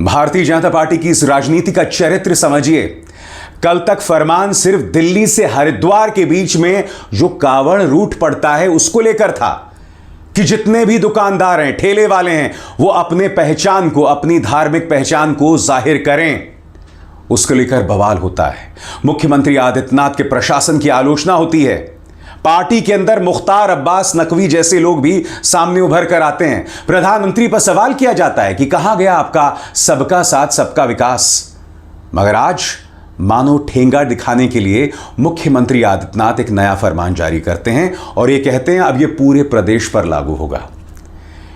Bharatiya Janata party की इस राजनीति का चरित्र समझिए। कल तक फरमान सिर्फ दिल्ली से हरिद्वार के बीच में जो कांवड़ रूट पड़ता है उसको लेकर था कि जितने भी दुकानदार हैं, ठेले वाले हैं, वो अपने पहचान को, अपनी धार्मिक पहचान को जाहिर करें। उसको लेकर बवाल होता है। मुख्यमंत्री आदित्यनाथ के प्रशासन की आलोचना होती है। पार्टी के अंदर मुख्तार अब्बास नकवी जैसे लोग भी सामने उभर कर आते हैं। प्रधानमंत्री पर सवाल किया जाता है कि कहां गया आपका सबका साथ सबका विकास। मगर आज मानो ठेंगा दिखाने के लिए मुख्यमंत्री आदित्यनाथ एक नया फरमान जारी करते हैं और ये कहते हैं अब ये पूरे प्रदेश पर लागू होगा,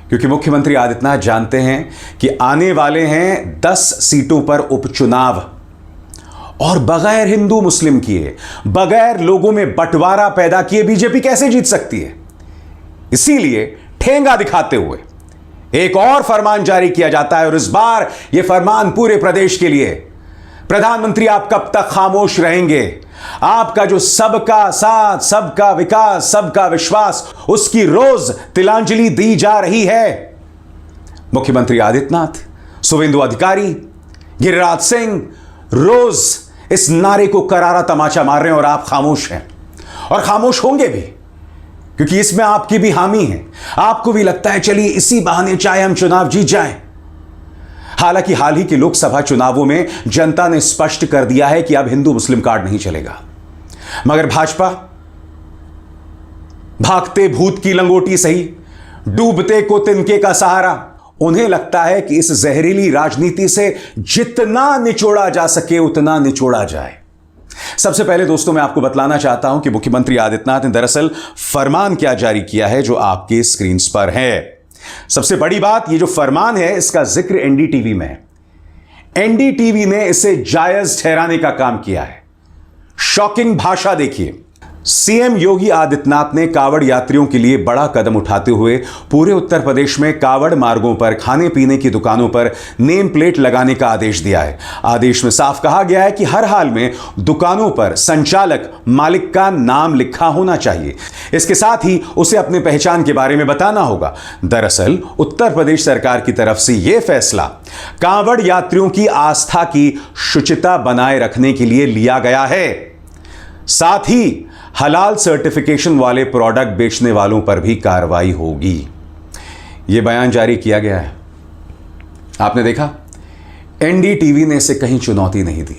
क्योंकि मुख्यमंत्री आदित्यनाथ जानते हैं कि आने वाले हैं 10 सीटों पर उपचुनाव और बगैर हिंदू मुस्लिम किए, बगैर लोगों में बंटवारा पैदा किए बीजेपी कैसे जीत सकती है। इसीलिए ठेंगा दिखाते हुए एक और फरमान जारी किया जाता है और इस बार यह फरमान पूरे प्रदेश के लिए। प्रधानमंत्री आप कब तक खामोश रहेंगे? आपका जो सबका साथ, सबका विकास, सबका विश्वास, उसकी रोज तिलांजलि दी जा रही है। मुख्यमंत्री आदित्यनाथ, शुभेंदु अधिकारी, गिरिराज सिंह रोज इस नारे को करारा तमाचा मार रहे हैं और आप खामोश हैं और खामोश होंगे भी, क्योंकि इसमें आपकी भी हामी है। आपको भी लगता है चलिए इसी बहाने चाहे हम चुनाव जीत जाएं। हालांकि हाल ही के लोकसभा चुनावों में जनता ने स्पष्ट कर दिया है कि अब हिंदू मुस्लिम कार्ड नहीं चलेगा। मगर भाजपा भागते भूत की लंगोटी सही, डूबते को तिनके का सहारा। उन्हें लगता है कि इस जहरीली राजनीति से जितना निचोड़ा जा सके उतना निचोड़ा जाए। सबसे पहले दोस्तों मैं आपको बतलाना चाहता हूं कि मुख्यमंत्री आदित्यनाथ ने दरअसल फरमान क्या जारी किया है जो आपके स्क्रीन पर है। सबसे बड़ी बात, ये जो फरमान है इसका जिक्र एनडीटीवी में है। एनडीटीवी ने इसे जायज ठहराने का काम किया है। शॉकिंग भाषा देखिए। सीएम योगी आदित्यनाथ ने कांवड़ यात्रियों के लिए बड़ा कदम उठाते हुए पूरे उत्तर प्रदेश में कांवड़ मार्गों पर खाने पीने की दुकानों पर नेम प्लेट लगाने का आदेश दिया है। आदेश में साफ कहा गया है कि हर हाल में दुकानों पर संचालक मालिक का नाम लिखा होना चाहिए। इसके साथ ही उसे अपने पहचान के बारे में बताना होगा। दरअसल उत्तर प्रदेश सरकार की तरफ से यह फैसला कांवड़ यात्रियों की आस्था की शुचिता बनाए रखने के लिए लिया गया है। साथ ही हलाल सर्टिफिकेशन वाले प्रोडक्ट बेचने वालों पर भी कार्रवाई होगी। यह बयान जारी किया गया है। आपने देखा, एनडीटीवी ने इसे कहीं चुनौती नहीं दी।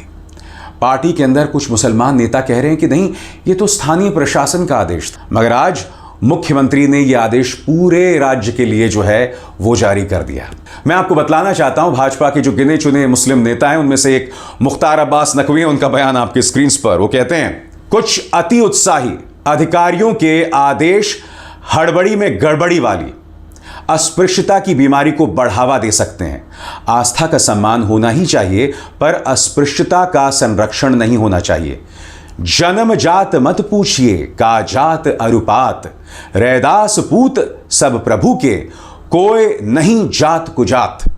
पार्टी के अंदर कुछ मुसलमान नेता कह रहे हैं कि नहीं, यह तो स्थानीय प्रशासन का आदेश था। मगर आज मुख्यमंत्री ने यह आदेश पूरे राज्य के लिए जो है वो जारी कर दिया। मैं आपको बतलाना चाहता हूं, भाजपा के जो गिने चुने मुस्लिम नेता हैं उनमें से एक मुख्तार अब्बास नकवी है। उनका बयान आपके स्क्रीन पर। वो कहते हैं कुछ अति उत्साही अधिकारियों के आदेश हड़बड़ी में गड़बड़ी वाली अस्पृश्यता की बीमारी को बढ़ावा दे सकते हैं। आस्था का सम्मान होना ही चाहिए, पर अस्पृश्यता का संरक्षण नहीं होना चाहिए। जन्म जात मत पूछिए, का जात अरुपात, रैदास पूत सब प्रभु के, कोई नहीं जात कुजात।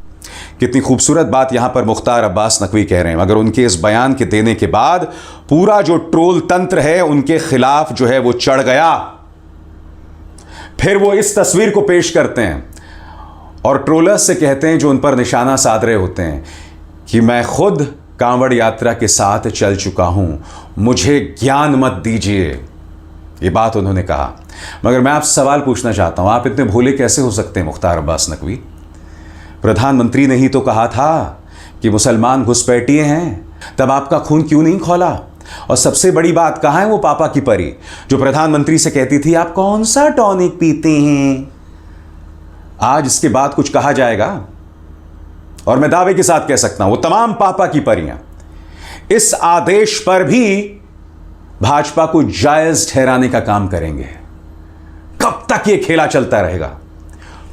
कितनी खूबसूरत बात यहां पर मुख्तार अब्बास नकवी कह रहे हैं। मगर उनके इस बयान के देने के बाद पूरा जो ट्रोल तंत्र है उनके खिलाफ जो है वो चढ़ गया। फिर वो इस तस्वीर को पेश करते हैं और ट्रोलर्स से कहते हैं जो उन पर निशाना साध रहे होते हैं कि मैं खुद कांवड़ यात्रा के साथ चल चुका हूं, मुझे ज्ञान मत दीजिए। ये बात उन्होंने कहा। मगर मैं आपसे सवाल पूछना चाहता हूं, आप इतने भोले कैसे हो सकते हैं मुख्तार अब्बास नकवी? प्रधानमंत्री ने ही तो कहा था कि मुसलमान घुसपैठिए हैं, तब आपका खून क्यों नहीं खौला? और सबसे बड़ी बात, कहां है वो पापा की परी जो प्रधानमंत्री से कहती थी आप कौन सा टॉनिक पीते हैं? आज इसके बाद कुछ कहा जाएगा और मैं दावे के साथ कह सकता हूं वो तमाम पापा की परियां इस आदेश पर भी भाजपा को जायज ठहराने का काम करेंगे। कब तक ये खेला चलता रहेगा?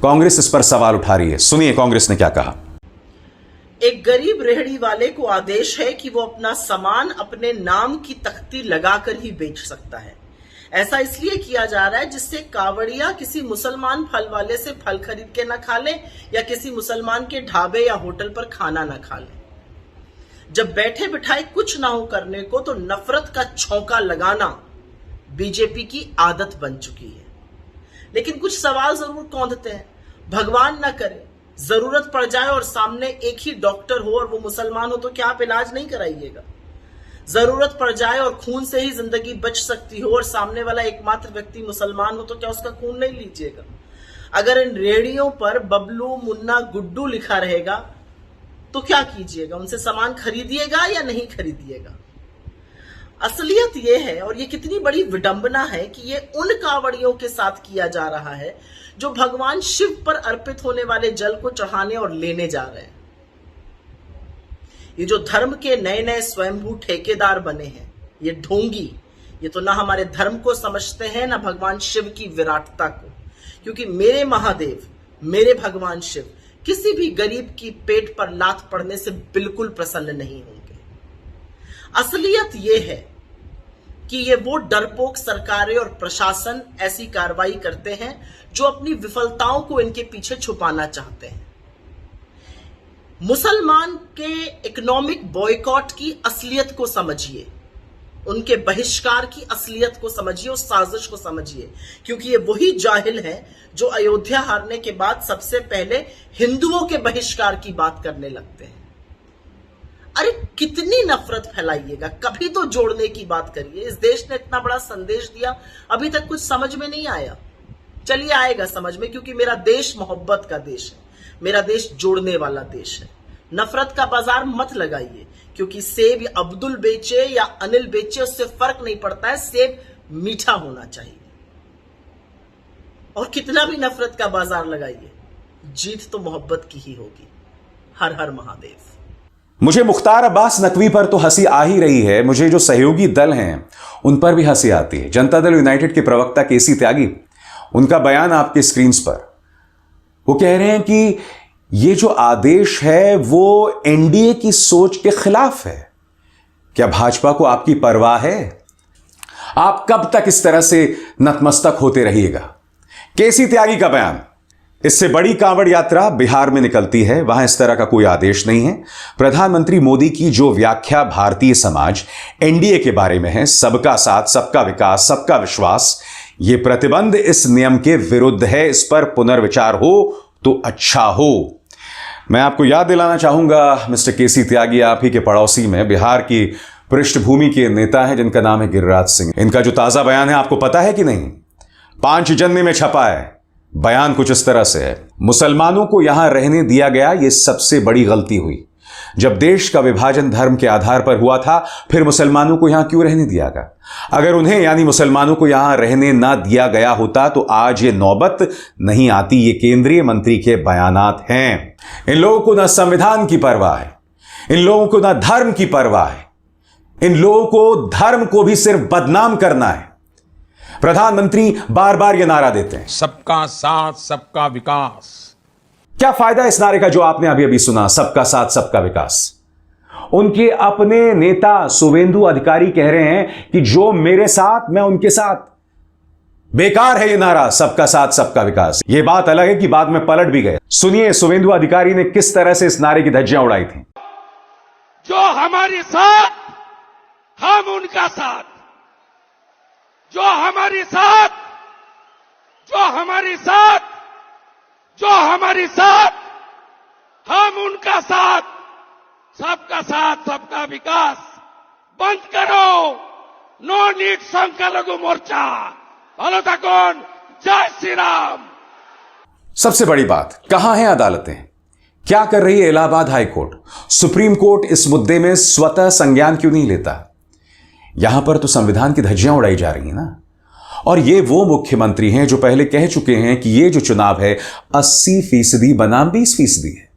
कांग्रेस इस पर सवाल उठा रही है। सुनिए कांग्रेस ने क्या कहा। एक गरीब रेहड़ी वाले को आदेश है कि वो अपना सामान अपने नाम की तख्ती लगाकर ही बेच सकता है। ऐसा इसलिए किया जा रहा है जिससे कावड़िया किसी मुसलमान फल वाले से फल खरीद के ना खा ले या किसी मुसलमान के ढाबे या होटल पर खाना ना खा ले। जब बैठे बिठाए कुछ ना हो करने को तो नफरत का छौंका लगाना बीजेपी की आदत बन चुकी है। लेकिन कुछ सवाल जरूर कौंधते हैं। भगवान ना करे जरूरत पड़ जाए और सामने एक ही डॉक्टर हो और वो मुसलमान हो तो क्या आप इलाज नहीं कराइएगा? जरूरत पड़ जाए और खून से ही जिंदगी बच सकती हो और सामने वाला एकमात्र व्यक्ति मुसलमान हो तो क्या उसका खून नहीं लीजिएगा? अगर इन रेडियो पर बबलू, मुन्ना, गुड्डू लिखा रहेगा तो क्या कीजिएगा? उनसे सामान खरीदिएगा या नहीं खरीदिएगा? असलियत यह है, और ये कितनी बड़ी विडंबना है, कि ये उन कांवड़ियों के साथ किया जा रहा है जो भगवान शिव पर अर्पित होने वाले जल को चढ़ाने और लेने जा रहे हैं। ये जो धर्म के नए नए स्वयंभू ठेकेदार बने हैं, ये ढोंगी, ये तो ना हमारे धर्म को समझते हैं ना भगवान शिव की विराटता को। क्योंकि मेरे महादेव, मेरे भगवान शिव किसी भी गरीब की पेट पर लात पड़ने से बिल्कुल प्रसन्न नहीं होंगे। असलियत यह है कि ये वो डरपोक सरकारें और प्रशासन ऐसी कार्रवाई करते हैं जो अपनी विफलताओं को इनके पीछे छुपाना चाहते हैं। मुसलमान के इकोनॉमिक बॉयकॉट की असलियत को समझिए, उनके बहिष्कार की असलियत को समझिए, उस साजिश को समझिए, क्योंकि ये वही जाहिल हैं जो अयोध्या हारने के बाद सबसे पहले हिंदुओं के बहिष्कार की बात करने लगते हैं। अरे कितनी नफरत फैलाइएगा, कभी तो जोड़ने की बात करिए। इस देश ने इतना बड़ा संदेश दिया, अभी तक कुछ समझ में नहीं आया। चलिए आएगा समझ में, क्योंकि मेरा देश मोहब्बत का देश है, मेरा देश जोड़ने वाला देश है। नफरत का बाजार मत लगाइए, क्योंकि सेब अब्दुल बेचे या अनिल बेचे उससे फर्क नहीं पड़ता है, सेब मीठा होना चाहिए। और कितना भी नफरत का बाजार लगाइए, जीत तो मोहब्बत की ही होगी। हर हर महादेव। मुझे मुख्तार अब्बास नकवी पर तो हंसी आ ही रही है, मुझे जो सहयोगी दल हैं उन पर भी हंसी आती है। जनता दल यूनाइटेड के प्रवक्ता केसी त्यागी, उनका बयान आपके स्क्रीन्स पर, वो कह रहे हैं कि ये जो आदेश है वो एनडीए की सोच के खिलाफ है। क्या भाजपा को आपकी परवाह है? आप कब तक इस तरह से नतमस्तक होते रहिएगा? केसी त्यागी का बयान। इससे बड़ी कांवड़ यात्रा बिहार में निकलती है, वहां इस तरह का कोई आदेश नहीं है। प्रधानमंत्री मोदी की जो व्याख्या भारतीय समाज एनडीए के बारे में है, सबका साथ, सबका विकास, सबका विश्वास, यह प्रतिबंध इस नियम के विरुद्ध है। इस पर पुनर्विचार हो तो अच्छा हो। मैं आपको याद दिलाना चाहूंगा, मिस्टर केसी त्यागी, आप ही के पड़ोसी में बिहार की पृष्ठभूमि के नेता हैं जिनका नाम है गिरिराज सिंह। इनका जो ताजा बयान है आपको पता है कि नहीं? 5 जनवरी में छपा है। बयान कुछ इस तरह से है, मुसलमानों को यहां रहने दिया गया, यह सबसे बड़ी गलती हुई। जब देश का विभाजन धर्म के आधार पर हुआ था, फिर मुसलमानों को यहां क्यों रहने दिया गया? अगर उन्हें यानी मुसलमानों को यहां रहने ना दिया गया होता तो आज ये नौबत नहीं आती। ये केंद्रीय मंत्री के बयानात हैं। इन लोगों को ना संविधान की परवाह है, इन लोगों को ना धर्म की परवाह है, इन लोगों को धर्म को भी सिर्फ बदनाम करना है। प्रधानमंत्री बार बार यह नारा देते हैं, सबका साथ सबका विकास। क्या फायदा इस नारे का जो आपने अभी अभी सुना, सबका साथ सबका विकास? उनके अपने नेता शुवेंदु अधिकारी कह रहे हैं कि जो मेरे साथ मैं उनके साथ। बेकार है ये नारा, सबका साथ सबका विकास। यह बात अलग है कि बाद में पलट भी गए। सुनिए शुवेंदु अधिकारी ने किस तरह से इस नारे की धज्जियां उड़ाई थी। जो हमारे साथ, हम उनका साथ। जो हमारे साथ, जो हमारे साथ, जो हमारे साथ, हम उनका साथ। सबका साथ सबका विकास बंद करो। नो नीड संख्यालघु मोर्चा। भालो तकोन, जय श्री राम। सबसे बड़ी बात, कहां हैं अदालतें? क्या कर रही है Allahabad high court? Supreme court इस मुद्दे में स्वतः संज्ञान क्यों नहीं लेता? यहां पर तो संविधान की धज्जियां उड़ाई जा रही हैं ना। और ये वो मुख्यमंत्री हैं जो पहले कह चुके हैं कि ये जो चुनाव है 80% बनाम 20% है।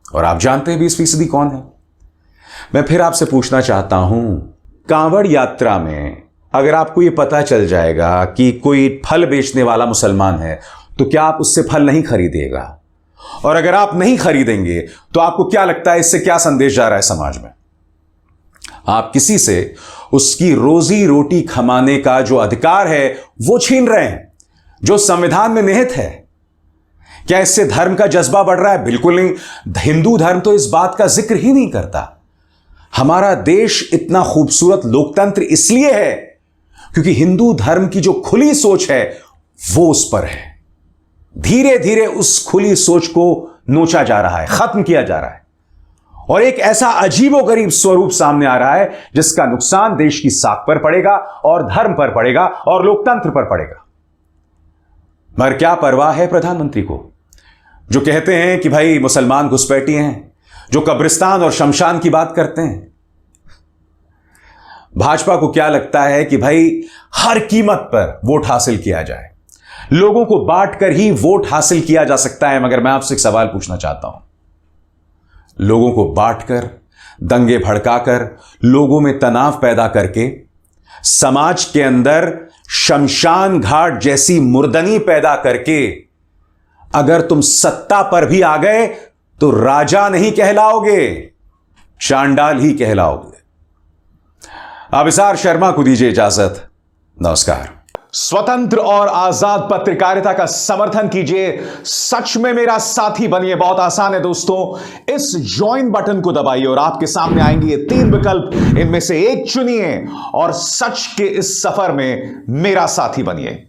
और आप जानते हैं 20% कौन है? मैं फिर आपसे पूछना चाहता हूं, कांवड़ यात्रा में अगर आपको ये पता चल जाएगा कि कोई फल बेचने वाला मुसलमान है, तो क्या आप उससे फल नहीं खरीदिएगा? और अगर आप नहीं खरीदेंगे तो आपको क्या लगता है इससे क्या संदेश जा रहा है समाज में? आप किसी से उसकी रोजी रोटी कमाने का जो अधिकार है वो छीन रहे हैं, जो संविधान में निहित है। क्या इससे धर्म का जज्बा बढ़ रहा है? बिल्कुल नहीं। हिंदू धर्म तो इस बात का जिक्र ही नहीं करता। हमारा देश इतना खूबसूरत लोकतंत्र इसलिए है क्योंकि हिंदू धर्म की जो खुली सोच है वो उस पर है। धीरे धीरे उस खुली सोच को नोचा जा रहा है, खत्म किया जा रहा है, और एक ऐसा अजीबोगरीब स्वरूप सामने आ रहा है जिसका नुकसान देश की साख पर पड़ेगा और धर्म पर पड़ेगा और लोकतंत्र पर पड़ेगा। मगर क्या परवाह है प्रधानमंत्री को, जो कहते हैं कि भाई मुसलमान घुसपैठिए हैं, जो कब्रिस्तान और शमशान की बात करते हैं। भाजपा को क्या लगता है कि भाई हर कीमत पर वोट हासिल किया जाए, लोगों को बांटकर ही वोट हासिल किया जा सकता है। मगर मैं आपसे एक सवाल पूछना चाहता हूं, लोगों को बांटकर, दंगे भड़काकर, लोगों में तनाव पैदा करके, समाज के अंदर शमशान घाट जैसी मुर्दनी पैदा करके अगर तुम सत्ता पर भी आ गए तो राजा नहीं कहलाओगे, चांडाल ही कहलाओगे। अभिसार शर्मा को दीजिए इजाजत। नमस्कार। स्वतंत्र और आजाद पत्रकारिता का समर्थन कीजिए, सच में मेरा साथी बनिए। बहुत आसान है दोस्तों, इस ज्वाइन बटन को दबाइए और आपके सामने आएंगे ये 3 विकल्प, इनमें से एक चुनिए और सच के इस सफर में मेरा साथी बनिए।